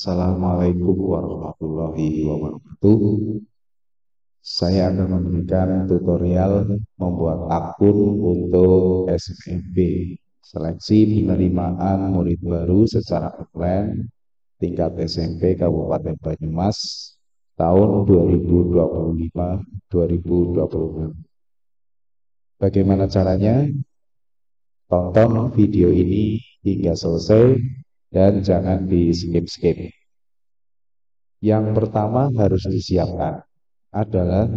Assalamualaikum warahmatullahi wabarakatuh. Saya akan memberikan tutorial membuat akun untuk SPMB, seleksi penerimaan murid baru secara offline tingkat SMP Kabupaten Banyumas tahun 2025-2026. Bagaimana caranya? Tonton video ini hingga selesai dan jangan di skip-skip. Yang pertama harus disiapkan adalah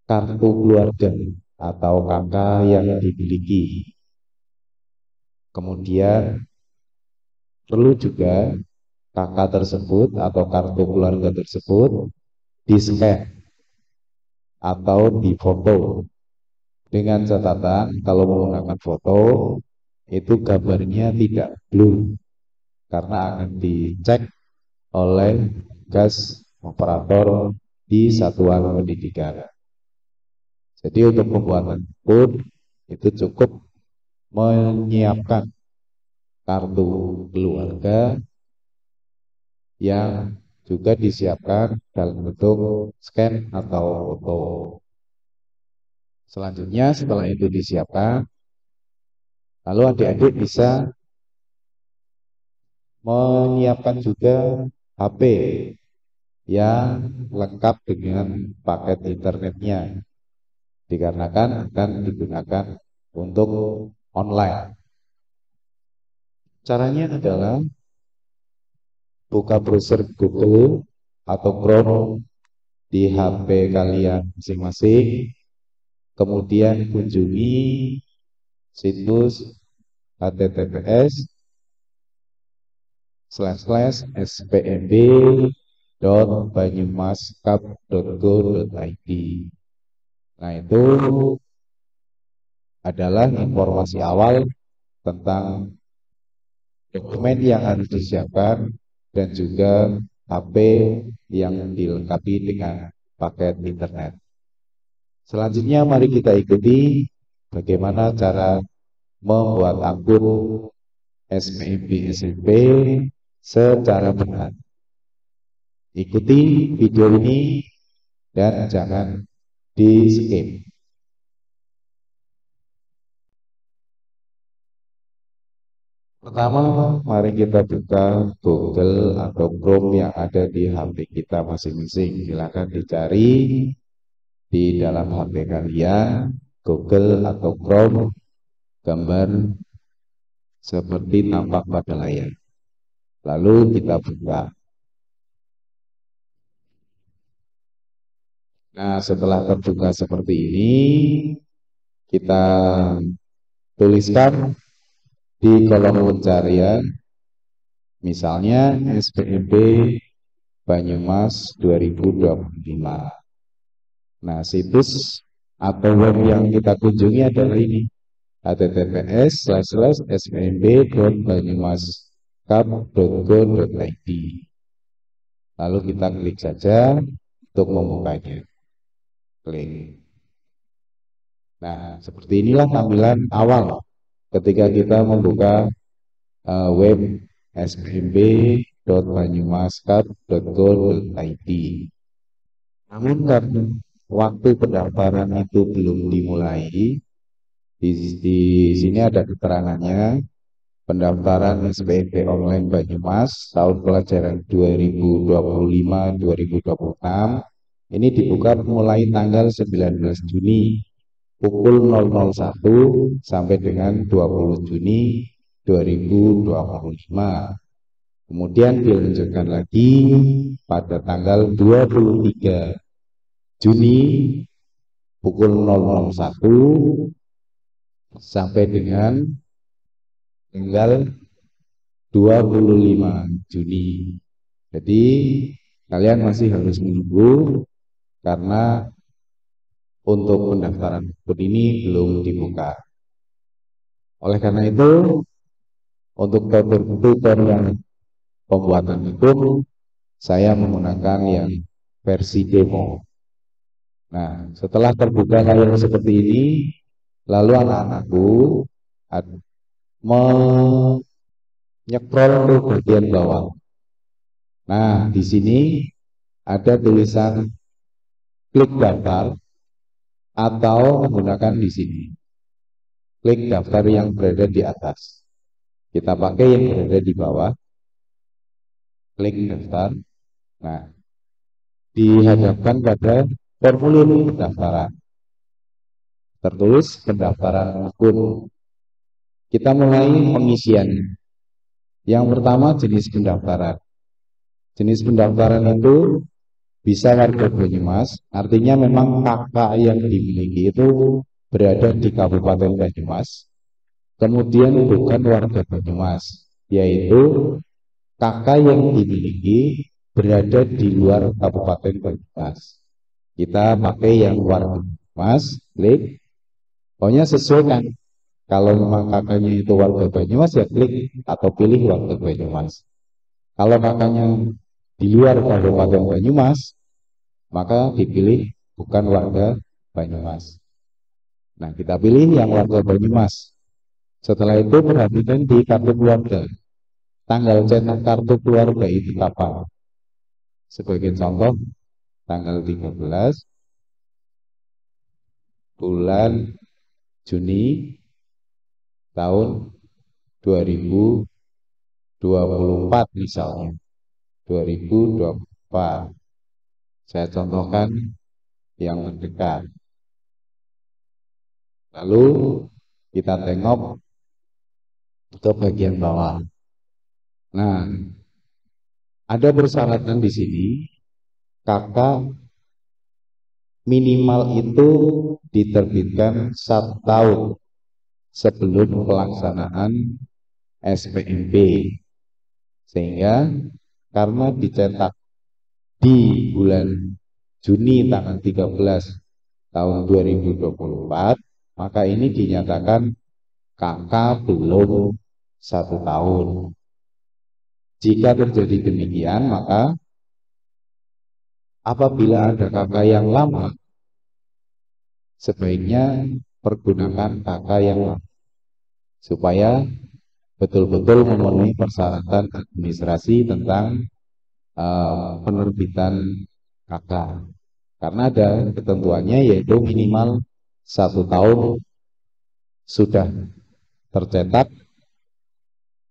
kartu keluarga atau KK yang dimiliki. Kemudian perlu juga KK tersebut atau kartu keluarga tersebut di-scan atau difoto, dengan catatan kalau menggunakan foto itu gambarnya tidak blur karena akan dicek oleh gas operator di satuan pendidikan. Jadi untuk pembuatan akun itu cukup menyiapkan kartu keluarga yang juga disiapkan dalam bentuk scan atau foto. Selanjutnya setelah itu disiapkan, lalu adik-adik bisa menyiapkan juga HP yang lengkap dengan paket internetnya, dikarenakan akan digunakan untuk online. Caranya adalah buka browser Google atau Chrome di HP kalian masing-masing, kemudian kunjungi situs https://spmb.banyumaskap.go.id. Nah, itu adalah informasi awal tentang dokumen yang harus disiapkan dan juga HP yang dilengkapi dengan paket internet. Selanjutnya mari kita ikuti bagaimana cara membuat akun SPMB SMP secara benar. Ikuti video ini dan jangan di skip. Pertama, mari kita buka Google atau Chrome yang ada di HP kita masing-masing. Silakan dicari di dalam HP kalian Google atau Chrome gambar seperti tampak pada layar. Lalu kita buka. Nah, setelah terbuka seperti ini, kita tuliskan di kolom pencarian, misalnya SPMB Banyumas 2025. Nah, situs atau web yang kita kunjungi adalah ini, https://spmb.banyumaskap.go.id. Lalu kita klik saja untuk membukanya. Klik. Nah, seperti inilah tampilan awal ketika kita membuka web spmb.banyumaskap.go.id. Namun karena waktu pendaftaran itu belum dimulai, di sini ada keterangannya, pendaftaran SPMB online Banyumas tahun pelajaran 2025-2026 ini dibuka mulai tanggal 19 Juni pukul 001 sampai dengan 20 Juni 2025. Kemudian dilanjutkan lagi pada tanggal 23 Juni pukul 001 sampai dengan tanggal 25 Juni. Jadi kalian masih harus menunggu karena untuk pendaftaran akun ini belum dibuka. Oleh karena itu, untuk tutorial pembuatan akun saya menggunakan yang versi demo. Nah, setelah terbuka layar seperti ini, lalu anak-anakku menyekrol ke bagian bawah. Nah, di sini ada tulisan klik daftar atau menggunakan di sini klik daftar yang berada di atas. Kita pakai yang berada di bawah, klik daftar. Nah, dihadapkan pada formulir pendaftaran. Tertulis pendaftaran akun. Kita mulai pengisian. Yang pertama jenis pendaftaran. Jenis pendaftaran itu bisa warga Banyumas, artinya memang kakak yang dimiliki itu berada di Kabupaten Banyumas. Kemudian bukan warga Banyumas, yaitu kakak yang dimiliki berada di luar Kabupaten Banyumas. Kita pakai yang warga Banyumas, klik. Pokoknya sesuaikan. Kalau memang kakaknya itu warga Banyumas ya klik atau pilih warga Banyumas. Kalau kakaknya di luar Kabupaten Banyumas, maka dipilih bukan warga Banyumas. Nah, kita pilih yang warga Banyumas. Setelah itu perhatikan di kartu keluarga. Tanggal cetak kartu keluarga itu kapan? Sebagai contoh, tanggal 13 bulan Juni tahun 2024 misalnya. 2024. Saya contohkan yang terdekat. Lalu kita tengok ke bagian bawah. Nah, ada persyaratan di sini, kakak minimal itu diterbitkan 1 tahun sebelum pelaksanaan SPMP. Sehingga karena dicetak di bulan Juni tanggal 13 tahun 2024, maka ini dinyatakan kakak belum 1 tahun. Jika terjadi demikian, maka apabila ada kakak yang lama, sebaiknya pergunakan kakak yang lama supaya betul-betul memenuhi persyaratan administrasi tentang penerbitan kakak. Karena ada ketentuannya yaitu minimal 1 tahun sudah tercetak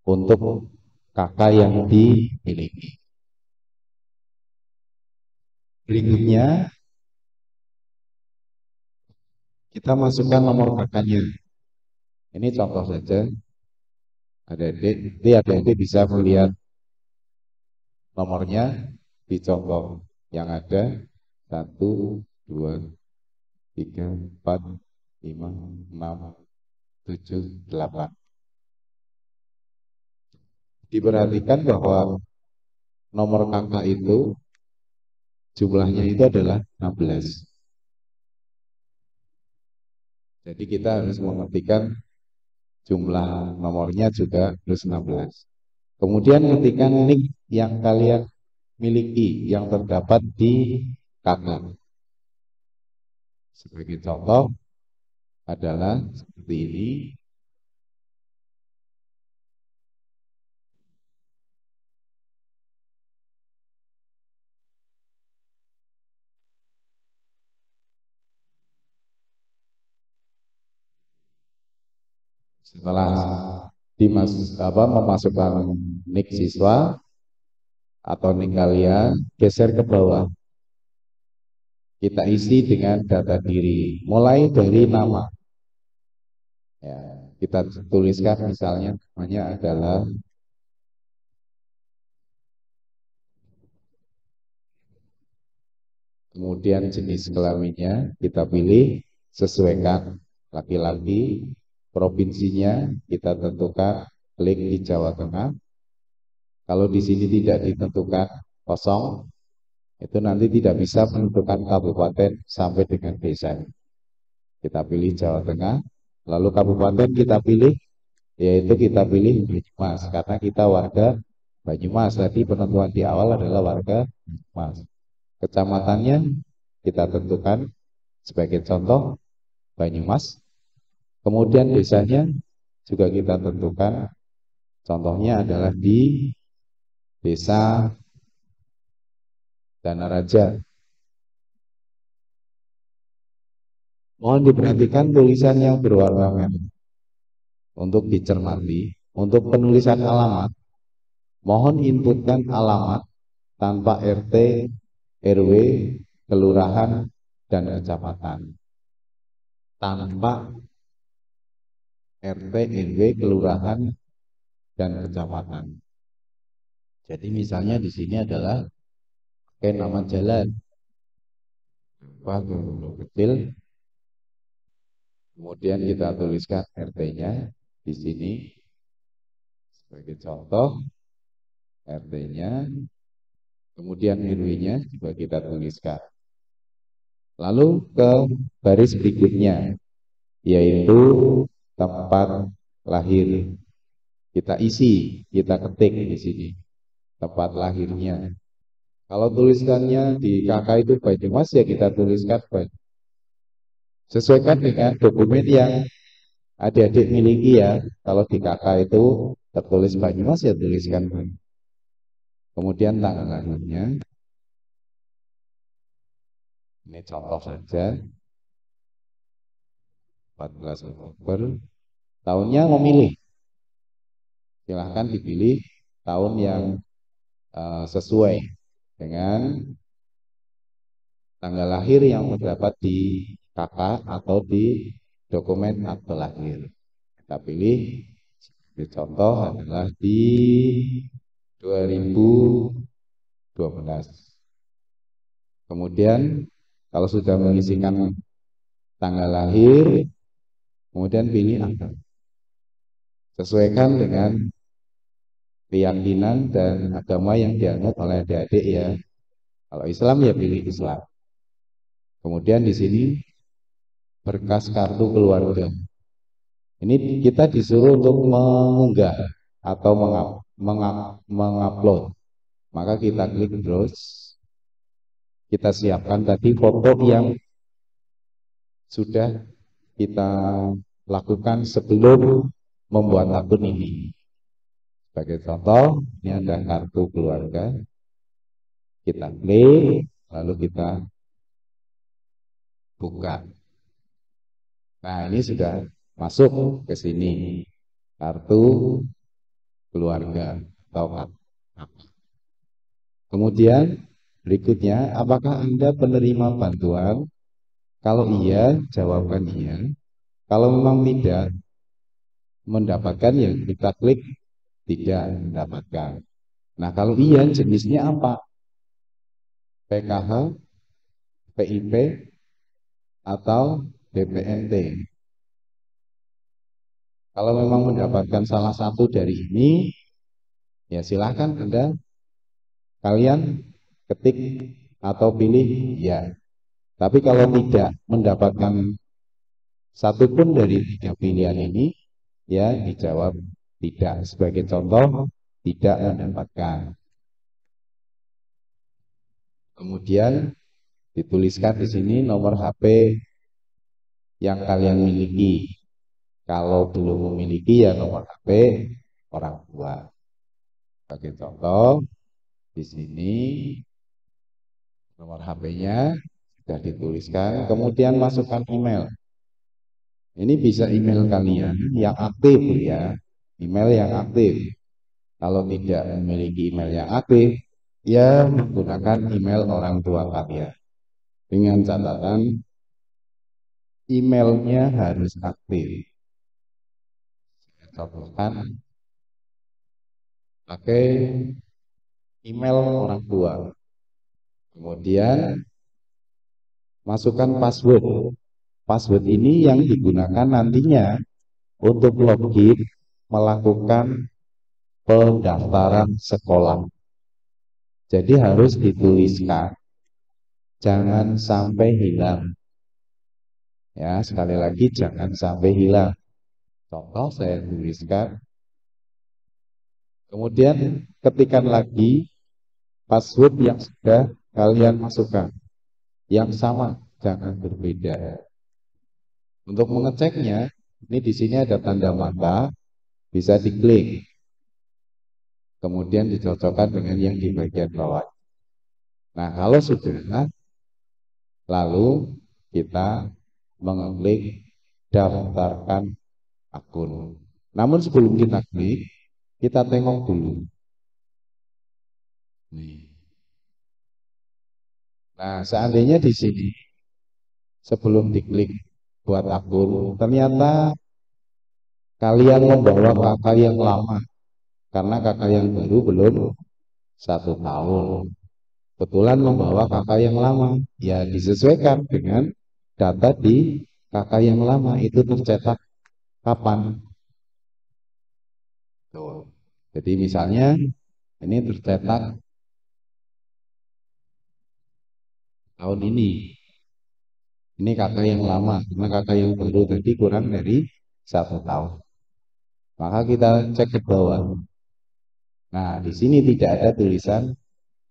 untuk kakak yang dimiliki. Berikutnya kita masukkan nomor kakaknya. Ini contoh saja. Adik-adik bisa melihat nomornya di contoh yang ada 1, 2, 3, 4, 5, 6, 7, 8. Diperhatikan bahwa nomor kakak itu jumlahnya itu adalah 16. Jadi kita harus mengetikkan jumlah nomornya juga harus 16. Kemudian ketikkan nik yang kalian miliki yang terdapat di kakak. Sebagai contoh adalah seperti ini. Setelah memasukkan nik siswa atau nik kalian, geser ke bawah. Kita isi dengan data diri, mulai dari nama. Ya, kita tuliskan misalnya namanya adalah kemudian jenis kelaminnya kita pilih, sesuaikan laki-laki, provinsinya kita tentukan klik di Jawa Tengah. Kalau di sini tidak ditentukan kosong, itu nanti tidak bisa menentukan kabupaten sampai dengan desa. Kita pilih Jawa Tengah, lalu kabupaten kita pilih, yaitu kita pilih Banyumas, karena kita warga Banyumas. Tadi penentuan di awal adalah warga Banyumas. Kecamatannya kita tentukan sebagai contoh Banyumas. Kemudian desanya juga kita tentukan, contohnya adalah di desa Dana Raja. Mohon diperhatikan tulisan yang berwarna merah untuk dicermati. Untuk penulisan alamat, mohon inputkan alamat tanpa RT, RW, kelurahan, dan kecamatan. Tanpa RT, RW, kelurahan, dan kecamatan. Jadi misalnya di sini adalah pakai nama jalan, huruf kecil, kemudian kita tuliskan RT-nya di sini sebagai contoh, RT-nya, kemudian RW-nya juga kita tuliskan. Lalu ke baris berikutnya, yaitu tempat lahir. Kita isi, kita ketik di sini tempat lahirnya. Kalau tulisannya di KK itu Banyumas, ya kita tuliskan Banyumas. Sesuaikan dengan dokumen yang adik-adik miliki ya. Kalau di KK itu tertulis Banyumas, ya tuliskan Banyumas. Kemudian tanggal lahirnya, ini contoh saja, 14 Oktober. Tahunnya memilih, silahkan dipilih tahun yang sesuai dengan tanggal lahir yang terdapat di KK atau di dokumen akte lahir. Kita pilih, contoh adalah di 2012. Kemudian kalau sudah mengisikan tanggal lahir, kemudian pilih angka. Sesuaikan dengan keyakinan dan agama yang dianut oleh adik-adik ya. Kalau Islam ya pilih Islam. Kemudian di sini berkas kartu keluarga. Ini kita disuruh untuk mengunggah atau mengupload. Maka kita klik browse. Kita siapkan tadi foto yang sudah kita lakukan sebelum membuat akun ini. Sebagai contoh, ini ada kartu keluarga. Kita klik, lalu kita buka. Nah, ini sudah masuk ke sini. Kartu keluarga atau apa. Kemudian berikutnya, apakah Anda penerima bantuan? Kalau iya, jawaban iya. Kalau memang tidak mendapatkan, ya kita klik tidak mendapatkan. Nah, kalau iya, jenisnya apa? PKH, PIP, atau BPNT. Kalau memang mendapatkan salah satu dari ini, ya silahkan kalian ketik atau pilih ya. Tapi kalau tidak mendapatkan satupun dari tiga pilihan ini, ya dijawab tidak. Sebagai contoh, tidak mendapatkan. Kemudian dituliskan di sini nomor HP yang kalian miliki. Kalau belum memiliki, ya nomor HP orang tua. Sebagai contoh, di sini nomor HP-nya sudah dituliskan. Kemudian masukkan email. Ini bisa email kalian yang aktif ya, email yang aktif. Kalau tidak memiliki email yang aktif, ya menggunakan email orang tua kalian. Dengan catatan emailnya harus aktif. Contohkan pakai email orang tua. Kemudian masukkan password. Password ini yang digunakan nantinya untuk login melakukan pendaftaran sekolah. Jadi harus dituliskan, jangan sampai hilang. Ya, sekali lagi jangan sampai hilang. Contoh saya tuliskan. Kemudian ketikkan lagi password yang sudah kalian masukkan. Yang sama, jangan berbeda. Untuk mengeceknya, ini di sini ada tanda mata, bisa diklik. Kemudian dicocokkan dengan yang di bagian bawah. Nah, kalau sudah, lalu kita mengklik daftarkan akun. Namun sebelum kita klik, kita tengok dulu. Nih. Nah, seandainya di sini sebelum diklik buat akun, ternyata kalian membawa kakak yang lama, karena kakak yang baru belum 1 tahun. Kebetulan membawa kakak yang lama, ya disesuaikan dengan data di kakak yang lama itu tercetak kapan. Tuh. Jadi misalnya ini tercetak tahun ini kakak yang lama, karena kakak yang baru tadi kurang dari 1 tahun. Maka kita cek ke bawah. Nah, di sini tidak ada tulisan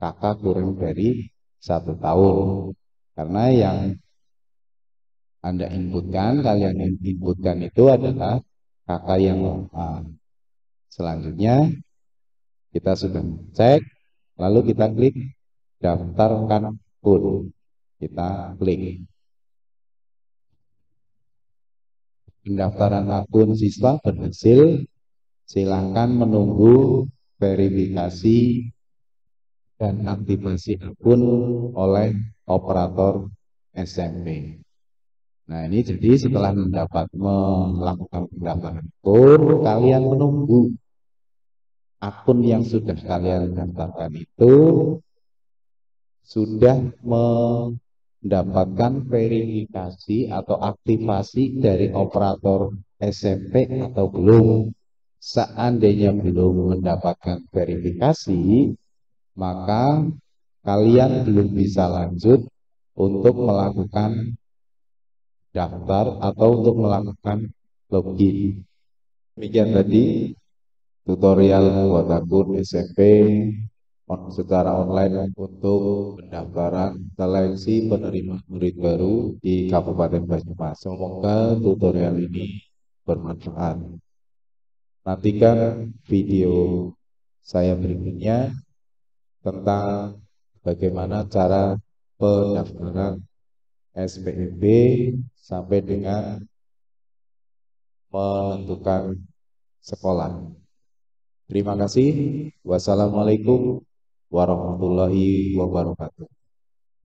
kakak kurang dari 1 tahun. Karena yang Anda inputkan, kalian inputkan itu adalah kakak yang lama. Selanjutnya, kita sudah cek, lalu kita klik daftarkan akun. Kita klik. Pendaftaran akun siswa berhasil. Silakan menunggu verifikasi dan aktivasi akun oleh operator SMP. Nah, ini jadi setelah melakukan pendaftaran akun, kalian menunggu akun yang sudah kalian daftarkan itu sudah mendapatkan verifikasi atau aktivasi dari operator SMP atau belum. Seandainya belum mendapatkan verifikasi, maka kalian belum bisa lanjut untuk melakukan daftar atau untuk melakukan login. Demikian tadi tutorial buat akun SMP secara online untuk pendaftaran seleksi penerima murid baru di Kabupaten Banyumas. Semoga tutorial ini bermanfaat. Nantikan video saya berikutnya tentang bagaimana cara pendaftaran SPMB sampai dengan menentukan sekolah. Terima kasih. Wassalamualaikum warahmatullahi wabarakatuh.